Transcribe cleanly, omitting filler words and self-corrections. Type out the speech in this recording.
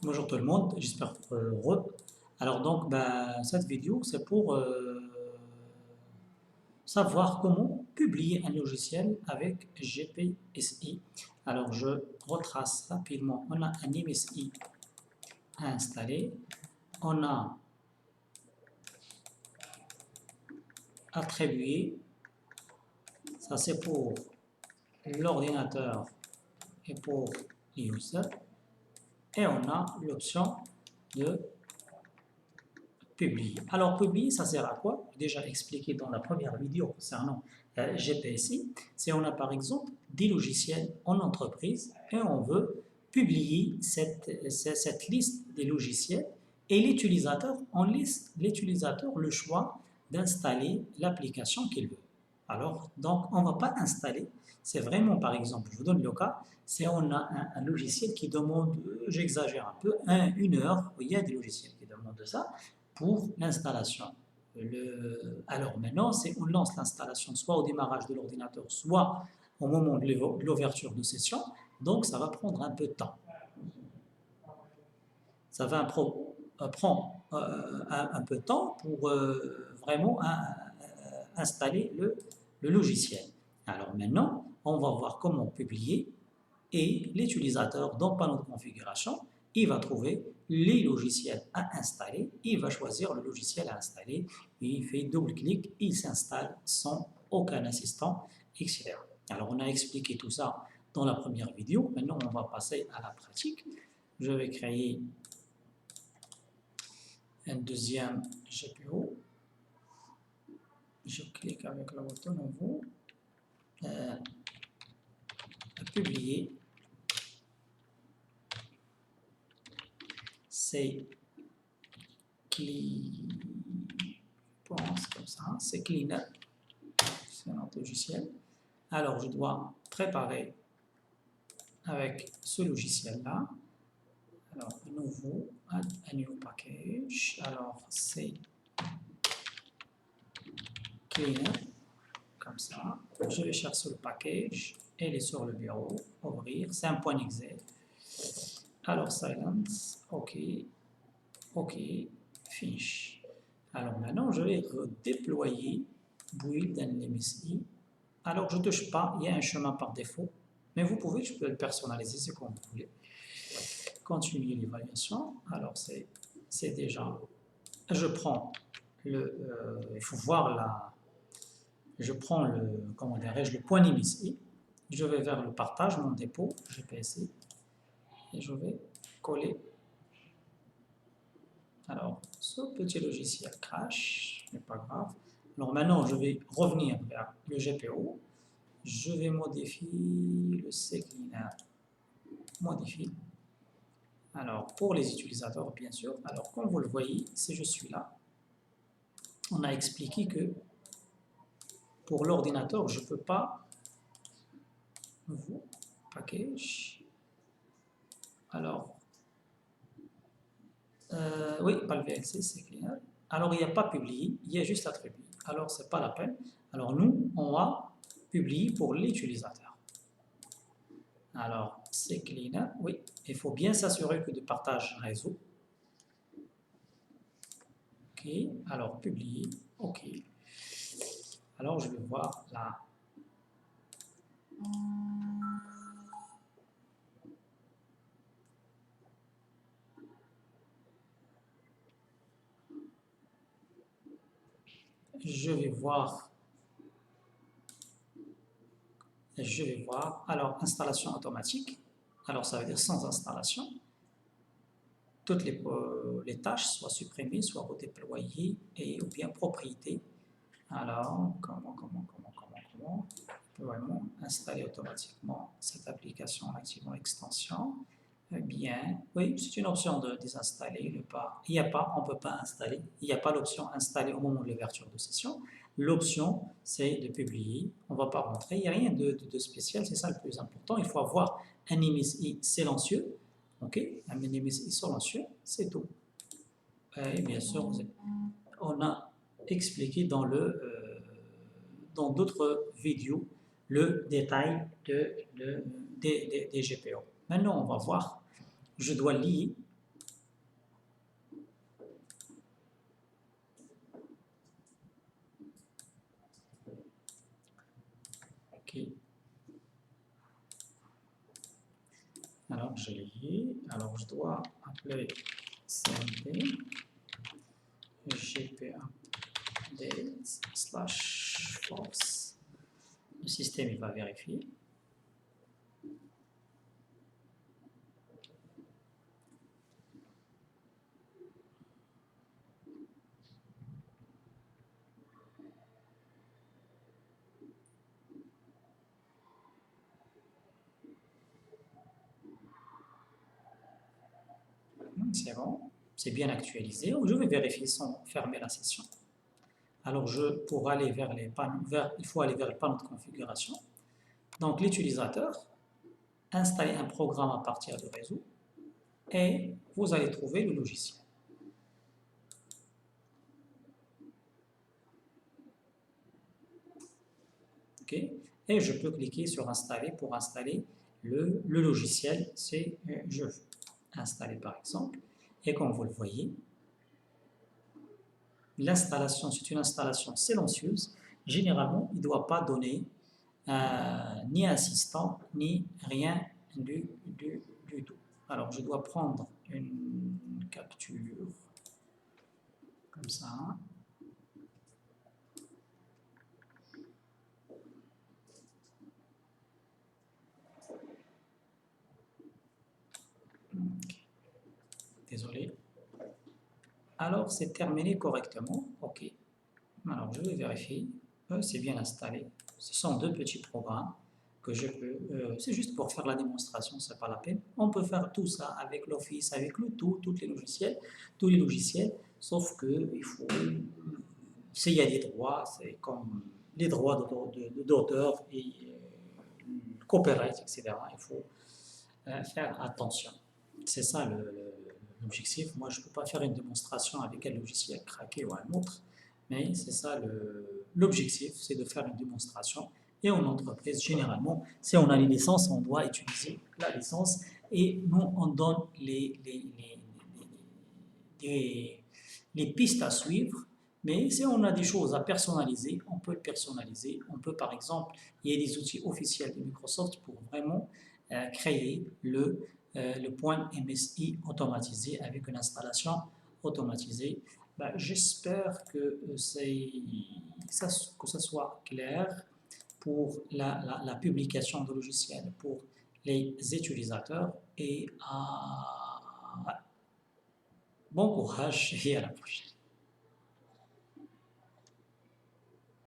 Bonjour tout le monde, j'espère que vous êtes heureux. Alors donc, cette vidéo, c'est pour savoir comment publier un logiciel avec GPSI. Alors je retrace rapidement. On a un MSI à installer. On a attribué, ça c'est pour l'ordinateur et pour les users. Et on a l'option de publier. Alors, publier, ça sert à quoi? Déjà expliqué dans la première vidéo concernant GPSI. C'est on a par exemple des logiciels en entreprise et on veut publier cette liste des logiciels et l'utilisateur, on laisse l'utilisateur le choix d'installer l'application qu'il veut. Alors, donc, on ne va pas installer. C'est vraiment, par exemple, je vous donne le cas, c'est on a un logiciel qui demande, j'exagère un peu, une heure. Il y a des logiciels qui demandent ça pour l'installation. Alors maintenant, on lance l'installation soit au démarrage de l'ordinateur, soit au moment de l'ouverture de session. Donc, ça va prendre un peu de temps. Ça va prendre un peu de temps pour vraiment installer le logiciel. Alors maintenant, on va voir comment publier et l'utilisateur dans le panneau de configuration, il va trouver les logiciels à installer, il va choisir le logiciel à installer, il fait double-clic, il s'installe sans aucun assistant extérieur. Alors on a expliqué tout ça dans la première vidéo, maintenant on va passer à la pratique. Je vais créer un deuxième GPO. Je clique avec le bouton nouveau, publier. C'est comme ça, c'est Cleaner, c'est notre logiciel. Alors, je dois préparer avec ce logiciel-là. Alors, nouveau, add a new package. Alors, c'est Cleaner, comme ça. Je vais chercher le package, elle est sur le bureau, ouvrir, c'est un point .exe. Alors, silence, OK, OK, finish. Alors maintenant, je vais redéployer build and MSI. Alors, je ne touche pas, il y a un chemin par défaut, mais vous pouvez, je peux le personnaliser, c'est comme vous voulez. Continuer l'évaluation. Alors, c'est déjà, je prends il faut voir je prends comment dirais-je, le point MSI. Je vais vers le partage, mon dépôt, GPSI, et je vais coller. Alors, ce petit logiciel crash, n'est pas grave. Alors maintenant, je vais revenir vers le GPO. Je vais modifier le CCleaner. Modifier. Alors, pour les utilisateurs, bien sûr. Alors, comme vous le voyez, si je suis là, on a expliqué que pour l'ordinateur, je ne peux pas. Nouveau package. Alors, oui, pas le VLC, c'est clair. Alors, il n'y a pas publié, il y a juste attribué. Alors, ce n'est pas la peine. Alors, nous, on va publier pour l'utilisateur. Alors, c'est cleaner, oui. Il faut bien s'assurer que de partage réseau. OK. Alors, publier. OK. Alors, je vais voir là. Je vais voir. Alors, installation automatique. Alors, ça veut dire sans installation. Toutes les tâches soient supprimées, soient redéployées et ou bien propriété. Alors, comment on peut vraiment installer automatiquement cette application en activant l'extension. Eh bien, oui, c'est une option de désinstaller. Il n'y a pas, on ne peut pas installer. Il n'y a pas l'option installer au moment de l'ouverture de session. L'option, c'est de publier. On ne va pas rentrer. Il n'y a rien de spécial. C'est ça le plus important. Il faut avoir un MSI silencieux. OK, un MSI silencieux, c'est tout. Et bien sûr, on a expliqué dans d'autres vidéos le détail des GPO. Maintenant, on va voir, je dois lier Alors, je l'ai. Alors, je dois appeler cmd gp update / force. Le système, il va vérifier. C'est bon, c'est bien actualisé. Je vais vérifier sans fermer la session. Alors, pour aller vers les panneaux, il faut aller vers le panneau de configuration. Donc, l'utilisateur, installer un programme à partir du réseau et vous allez trouver le logiciel. OK. Et je peux cliquer sur installer pour installer le logiciel. C'est je veux installer par exemple. Et comme vous le voyez, l'installation, c'est une installation silencieuse. Généralement, il ne doit pas donner ni assistant, ni rien du tout. Alors, je dois prendre une capture comme ça. Désolé. Alors, c'est terminé correctement. OK. Alors, je vais vérifier. C'est bien installé. Ce sont deux petits programmes que je peux... c'est juste pour faire la démonstration, c'est pas la peine. On peut faire tout ça avec l'Office, avec le tout, tous les logiciels, sauf que il faut... S'il y a des droits, c'est comme les droits d'auteur et copyright, etc. Il faut faire attention. C'est ça l'objectif. Moi, je ne peux pas faire une démonstration avec un logiciel craqué ou un autre, mais c'est ça l'objectif, c'est de faire une démonstration. Et en entreprise, généralement, si on a les licences, on doit utiliser la licence et nous, on donne les pistes à suivre. Mais si on a des choses à personnaliser, on peut le personnaliser. On peut, par exemple, il y a des outils officiels de Microsoft pour vraiment créer le point MSI automatisé avec une installation automatisée. J'espère que ça soit clair pour la publication de logiciels pour les utilisateurs et bon courage et à la prochaine.